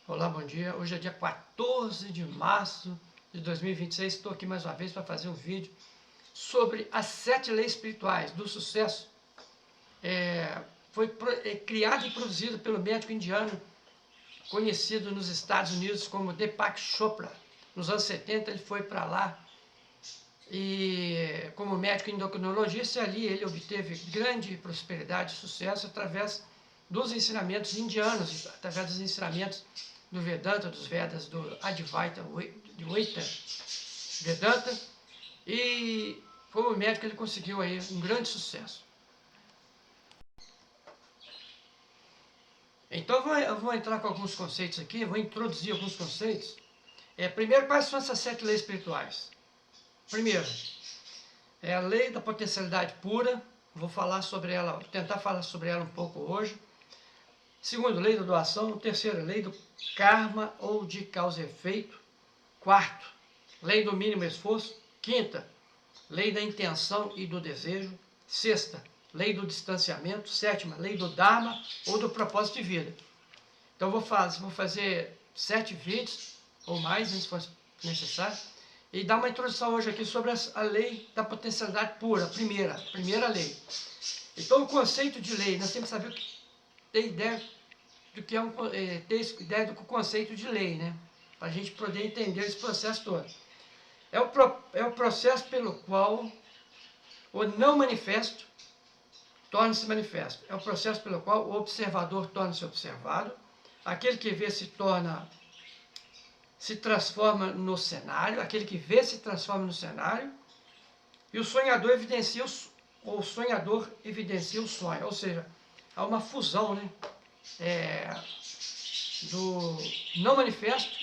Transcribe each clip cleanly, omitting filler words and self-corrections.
Olá, bom dia. Hoje é dia 14 de março de 2026. Estou aqui mais uma vez para fazer um vídeo sobre as 7 leis espirituais do sucesso. Foi criado e produzido pelo médico indiano conhecido nos Estados Unidos como Deepak Chopra. Nos anos 70 ele foi para lá e como médico endocrinologista, ali ele obteve grande prosperidade e sucesso através dos ensinamentos indianos, através dos ensinamentos do Vedanta, dos Vedas, do Advaita Vedanta, e como médico ele conseguiu aí um grande sucesso. Então eu vou entrar com alguns conceitos aqui, vou introduzir alguns conceitos. Primeiro, quais são essas 7 leis espirituais? Primeiro, é a lei da potencialidade pura, vou falar sobre ela, tentar falar sobre ela um pouco hoje. Segundo, lei da doação. Terceiro, lei do karma ou de causa e efeito. Quarto, lei do mínimo esforço. Quinta, lei da intenção e do desejo. Sexta, lei do distanciamento. Sétima, lei do dharma ou do propósito de vida. Então vou fazer 7 vídeos ou mais, se for necessário, e dar uma introdução hoje aqui sobre a lei da potencialidade pura, primeira lei. Então o conceito de lei, nós temos que saber ter ideia do que ter ideia do conceito de lei, né? Para a gente poder entender esse processo todo. É o processo pelo qual o não manifesto torna-se manifesto. É o processo pelo qual o observador torna-se observado. Aquele que vê se transforma no cenário. Aquele que vê se transforma no cenário. E o sonhador evidencia o sonho. Ou seja, há uma fusão, né? Do não manifesto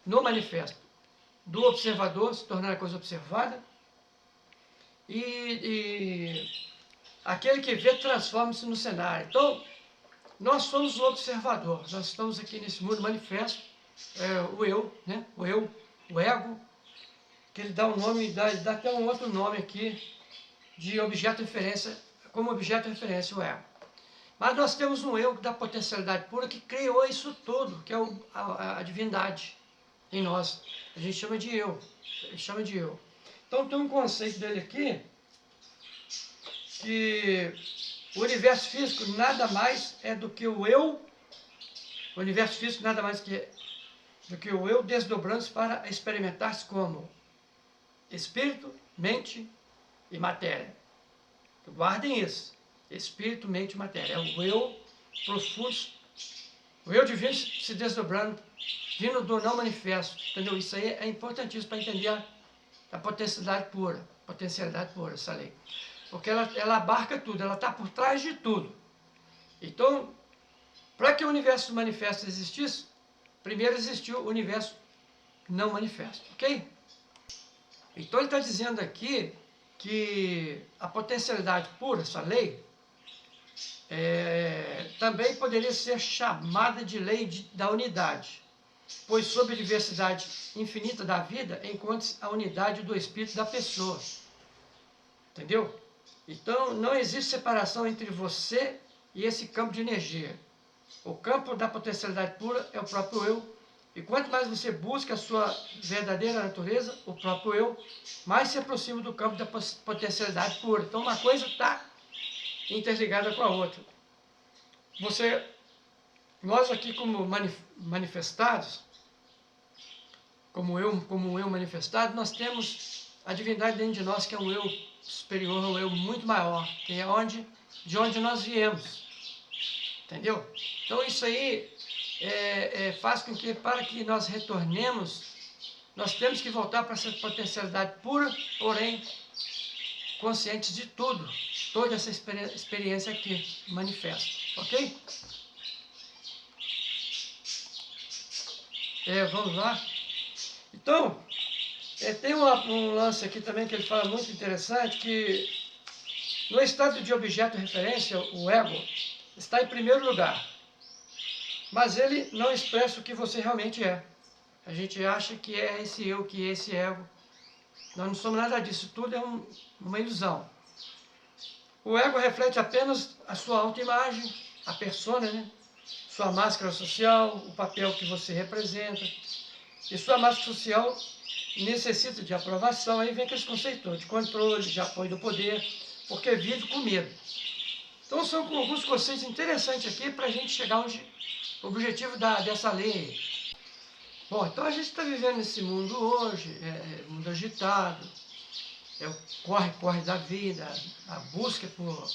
no manifesto, do observador se tornar a coisa observada, e aquele que vê transforma-se no cenário. Então, nós somos o observador, nós estamos aqui nesse mundo manifesto, o eu, né? O ego, que ele dá um nome, ele dá até um outro nome aqui, de objeto de referência, como objeto de referência, o ego. Mas nós temos um eu da potencialidade pura que criou isso tudo, que é a divindade em nós. A gente chama de eu. Ele chama de eu. Então tem um conceito dele aqui, que o universo físico nada mais é do que o eu. O universo físico nada mais do que o eu desdobrando-se para experimentar-se como espírito, mente e matéria. Guardem isso. Espírito, mente e matéria. É o eu profundo, o eu divino se desdobrando, vindo do não manifesto. Entendeu? Isso aí é importantíssimo para entender a potencialidade pura, essa lei. Porque ela abarca tudo, ela está por trás de tudo. Então, para que o universo manifesto existisse, primeiro existiu o universo não manifesto, ok? Então ele está dizendo aqui que a potencialidade pura, essa lei, também poderia ser chamada de lei da unidade, pois sob a diversidade infinita da vida encontra-se a unidade do espírito da pessoa. Entendeu? Então não existe separação entre você e esse campo de energia. O campo da potencialidade pura é o próprio eu, e quanto mais você busca a sua verdadeira natureza, o próprio eu, mais se aproxima do campo da potencialidade pura. Então uma coisa está interligada com a outra. Nós aqui como manifestados, como eu manifestado, nós temos a divindade dentro de nós, que é um eu superior, um eu muito maior, que é de onde nós viemos. Entendeu? Então isso aí faz com que, para que nós retornemos, nós temos que voltar para essa potencialidade pura, porém conscientes de tudo, toda essa experiência aqui manifesta, ok? Vamos lá. Então, tem um lance aqui também que ele fala muito interessante, que no estado de objeto de referência, o ego está em primeiro lugar, mas ele não expressa o que você realmente é. A gente acha que é esse eu, que é esse ego. Nós não somos nada disso, tudo é uma ilusão. O ego reflete apenas a sua autoimagem, a persona, né? sua máscara social, o papel que você representa. E sua máscara social necessita de aprovação, aí vem aqueles conceitos de controle, de apoio do poder, porque vive com medo. Então são alguns conceitos interessantes aqui para a gente chegar ao objetivo dessa lei. Bom, então a gente está vivendo nesse mundo hoje, mundo agitado, o corre-corre da vida, a busca por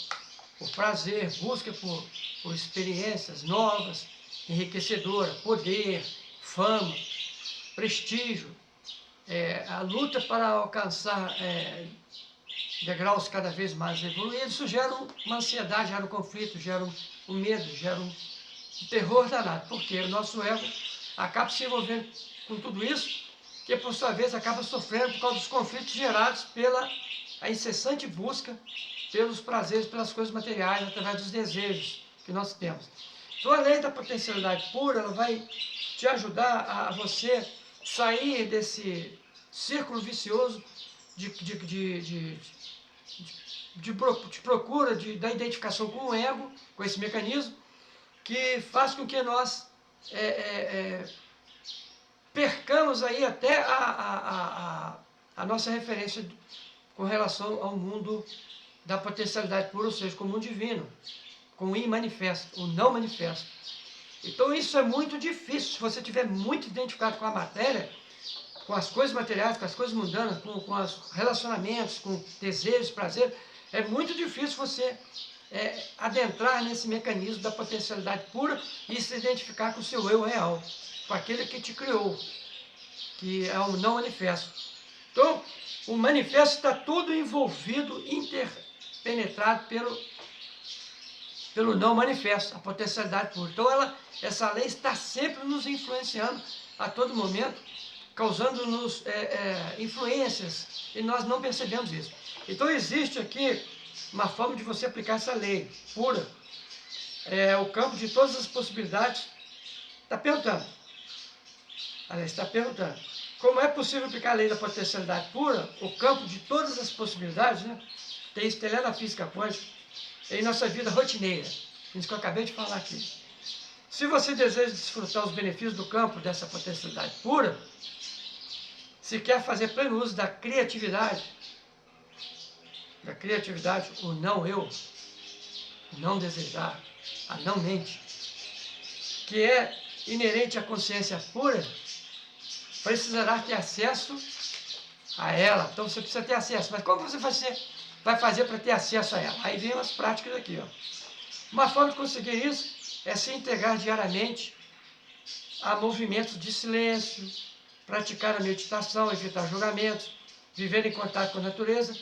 prazer, busca por experiências novas, enriquecedoras, poder, fama, prestígio, a luta para alcançar degraus cada vez mais evoluídos. Isso gera uma ansiedade, gera um conflito, gera um medo, gera um terror danado, porque o nosso ego acaba se envolvendo com tudo isso, que por sua vez acaba sofrendo por causa dos conflitos gerados pela a incessante busca pelos prazeres, pelas coisas materiais, através dos desejos que nós temos. Então a lei da potencialidade pura, ela vai te ajudar a você sair desse círculo vicioso de procura da identificação com o ego, com esse mecanismo, que faz com que nós percamos aí até a nossa referência com relação ao mundo da potencialidade pura, ou seja, com o mundo divino, com o imanifesto, o não manifesto. Então isso é muito difícil, se você estiver muito identificado com a matéria, com as coisas materiais, com as coisas mundanas, com os relacionamentos, com desejos, prazer, é muito difícil você adentrar nesse mecanismo da potencialidade pura e se identificar com o seu eu real, com aquele que te criou, que é o não manifesto. Então, o manifesto está todo envolvido, interpenetrado pelo não manifesto, a potencialidade pura. Então, essa lei está sempre nos influenciando a todo momento, causando-nos influências, e nós não percebemos isso. Então, existe aqui uma forma de você aplicar essa lei pura. O campo de todas as possibilidades está perguntando. Aliás, está perguntando. Como é possível aplicar a lei da potencialidade pura, o campo de todas as possibilidades, né? Tem isso lá na física quântica, em nossa vida rotineira. Isso que eu acabei de falar aqui. Se você deseja desfrutar os benefícios do campo dessa potencialidade pura, se quer fazer pleno uso da criatividade, o não eu, o não desejar, a não mente, que é inerente à consciência pura, precisará ter acesso a ela. Então você precisa ter acesso. Mas como você vai fazer para ter acesso a ela? Aí vem as práticas aqui. Uma forma de conseguir isso é se integrar diariamente a movimentos de silêncio, praticar a meditação, evitar julgamentos, viver em contato com a natureza.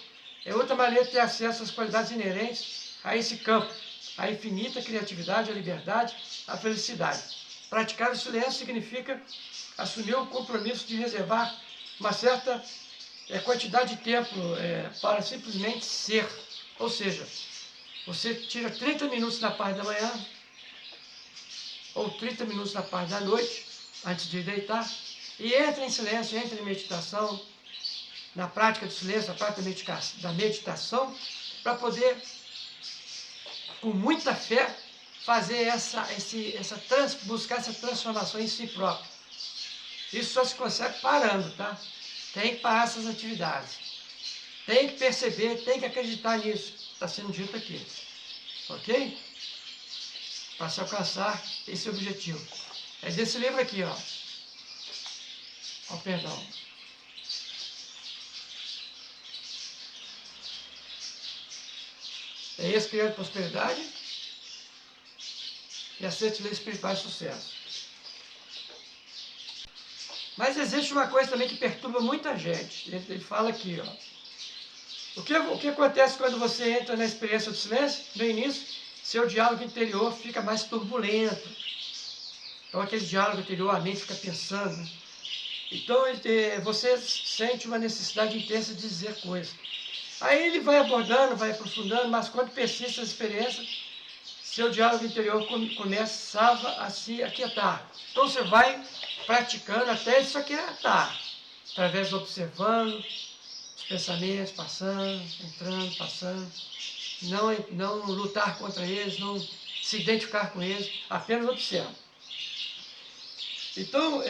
É outra maneira de ter acesso às qualidades inerentes a esse campo, a infinita criatividade, a liberdade, a felicidade. Praticar o silêncio significa assumir o compromisso de reservar uma certa quantidade de tempo para simplesmente ser. Ou seja, você tira 30 minutos na parte da manhã, ou 30 minutos na parte da noite, antes de deitar, e entra em silêncio, entra em meditação, na prática do silêncio, na prática da meditação, para poder, com muita fé, fazer buscar essa transformação em si próprio. Isso só se consegue parando, tá? Tem que parar essas atividades. Tem que perceber, tem que acreditar nisso. Está sendo dito aqui. Ok? Para se alcançar esse objetivo. É desse livro aqui, ó. Ó, perdão. É esse criando prosperidade e as 7 leis espirituais de sucesso. Mas existe uma coisa também que perturba muita gente. Ele fala aqui, ó. O que acontece quando você entra na experiência do silêncio? No início, seu diálogo interior fica mais turbulento. Então, aquele diálogo interior, a mente fica pensando. Então, você sente uma necessidade intensa de dizer coisas. Aí ele vai abordando, vai aprofundando, mas quando persiste a experiência, seu diálogo interior começava a se aquietar. Então, você vai praticando até isso aquietar, através de observando os pensamentos passando, entrando, passando, não lutar contra eles, não se identificar com eles, apenas observa. Então,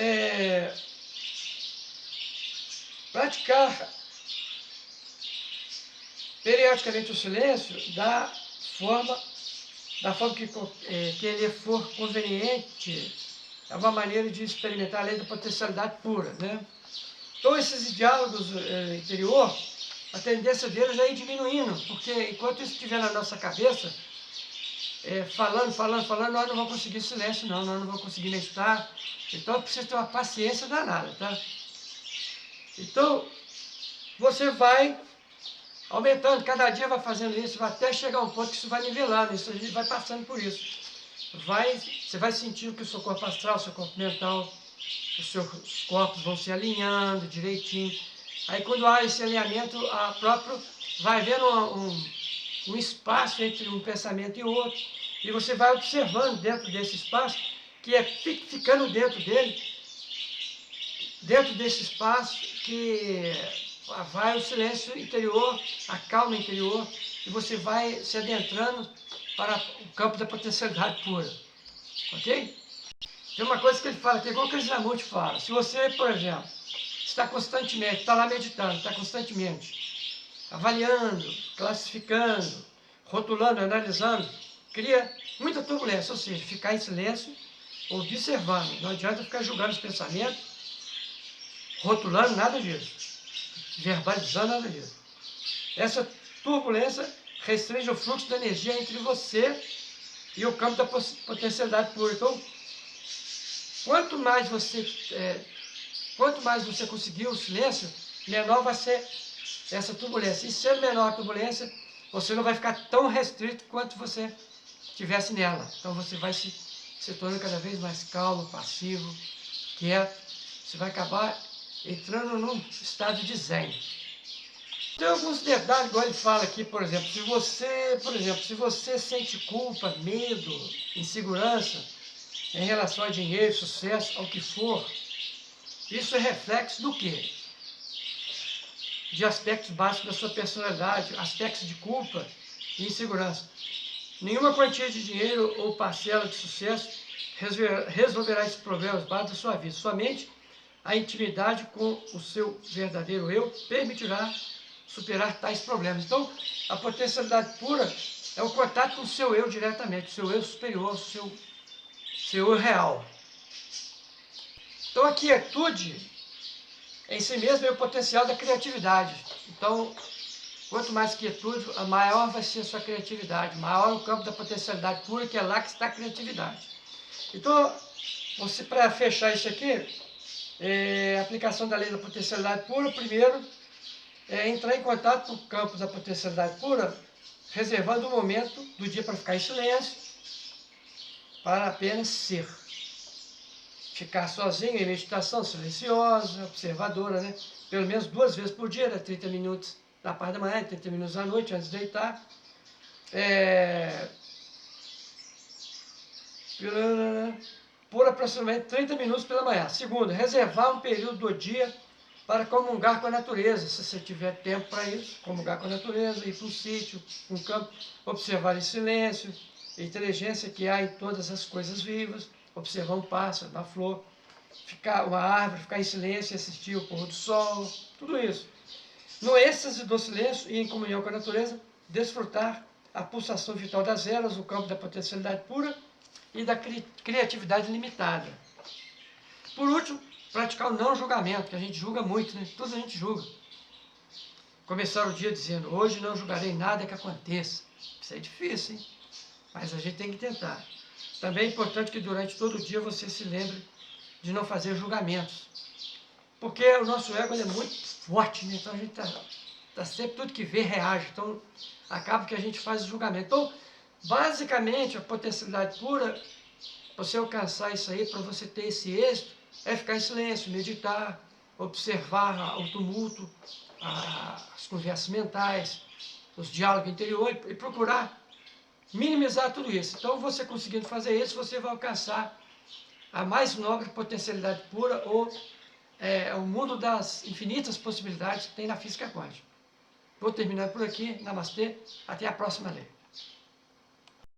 praticar periodicamente o silêncio da forma que ele for conveniente, é uma maneira de experimentar a lei da potencialidade pura, né? Então, esses diálogos interior, a tendência deles é ir diminuindo, porque enquanto isso estiver na nossa cabeça, falando, nós não vamos conseguir silêncio não, nós não vamos conseguir meditar. Então, precisa ter uma paciência danada, tá? Então, você vai aumentando, cada dia vai fazendo isso, vai até chegar um ponto que isso vai nivelando, isso a gente vai passando por isso. Você vai sentindo que o seu corpo astral, o seu corpo mental, os seus corpos vão se alinhando direitinho. Aí quando há esse alinhamento, a própria vai havendo um espaço entre um pensamento e outro, e você vai observando dentro desse espaço, que é ficando dentro desse espaço, que vai o silêncio interior, a calma interior, e você vai se adentrando para o campo da potencialidade pura. Ok? Tem uma coisa que ele fala, que é igual o Krishnamurti fala. Se você, por exemplo, está constantemente, está lá meditando, está constantemente avaliando, classificando, rotulando, analisando, cria muita turbulência, ou seja, ficar em silêncio, observando. Não adianta ficar julgando os pensamentos, rotulando, nada disso. Verbalizando, nada disso. Essa turbulência restringe o fluxo de energia entre você e o campo da potencialidade pura. Então, quanto mais você conseguir o silêncio, menor vai ser essa turbulência. E sendo menor a turbulência, você não vai ficar tão restrito quanto você estivesse nela. Então você vai se tornando cada vez mais calmo, passivo, quieto. Você vai acabar entrando num estado de zen. Tem alguns detalhes, igual ele fala aqui, por exemplo, se você sente culpa, medo, insegurança em relação a dinheiro, sucesso, ao que for, isso é reflexo do quê? De aspectos básicos da sua personalidade, aspectos de culpa e insegurança. Nenhuma quantia de dinheiro ou parcela de sucesso resolverá esses problemas básicos da sua vida. Somente a intimidade com o seu verdadeiro eu permitirá superar tais problemas. Então, a potencialidade pura é o contato com o seu eu diretamente, o seu eu superior, o seu eu real. Então, a quietude em si mesma é o potencial da criatividade. Então, quanto mais quietude, maior vai ser a sua criatividade, maior é o campo da potencialidade pura, que é lá que está a criatividade. Então, para fechar isso aqui, a aplicação da lei da potencialidade pura, primeiro, entrar em contato com o campo da potencialidade pura, reservando um momento do dia para ficar em silêncio, para apenas ser. Ficar sozinho em meditação silenciosa, observadora, né? Pelo menos 2 vezes por dia, 30 minutos na parte da manhã, 30 minutos à noite, antes de deitar. Por aproximadamente 30 minutos pela manhã. Segundo, reservar um período do dia para comungar com a natureza, se você tiver tempo para isso, comungar com a natureza, ir para um sítio, um campo, observar em silêncio, a inteligência que há em todas as coisas vivas, observar um pássaro, uma flor, uma árvore, ficar em silêncio e assistir o pôr do sol, tudo isso. No êxtase do silêncio e em comunhão com a natureza, desfrutar a pulsação vital das eras, o campo da potencialidade pura e da criatividade limitada. Por último, praticar o não julgamento, que a gente julga muito, né? Tudo a gente julga. Começar o dia dizendo, hoje não julgarei nada que aconteça. Isso é difícil, hein? Mas a gente tem que tentar. Também é importante que durante todo o dia você se lembre de não fazer julgamentos. Porque o nosso ego é muito forte, né? Então a gente tá sempre, tudo que vê, reage. Então acaba que a gente faz o julgamento. Então, basicamente, a potencialidade pura, para você alcançar isso aí, para você ter esse êxito, é ficar em silêncio, meditar, observar o tumulto, as conversas mentais, os diálogos interiores e procurar minimizar tudo isso. Então, você conseguindo fazer isso, você vai alcançar a mais nobre potencialidade pura ou o mundo das infinitas possibilidades que tem na física quântica. Vou terminar por aqui. Namastê. Até a próxima lei.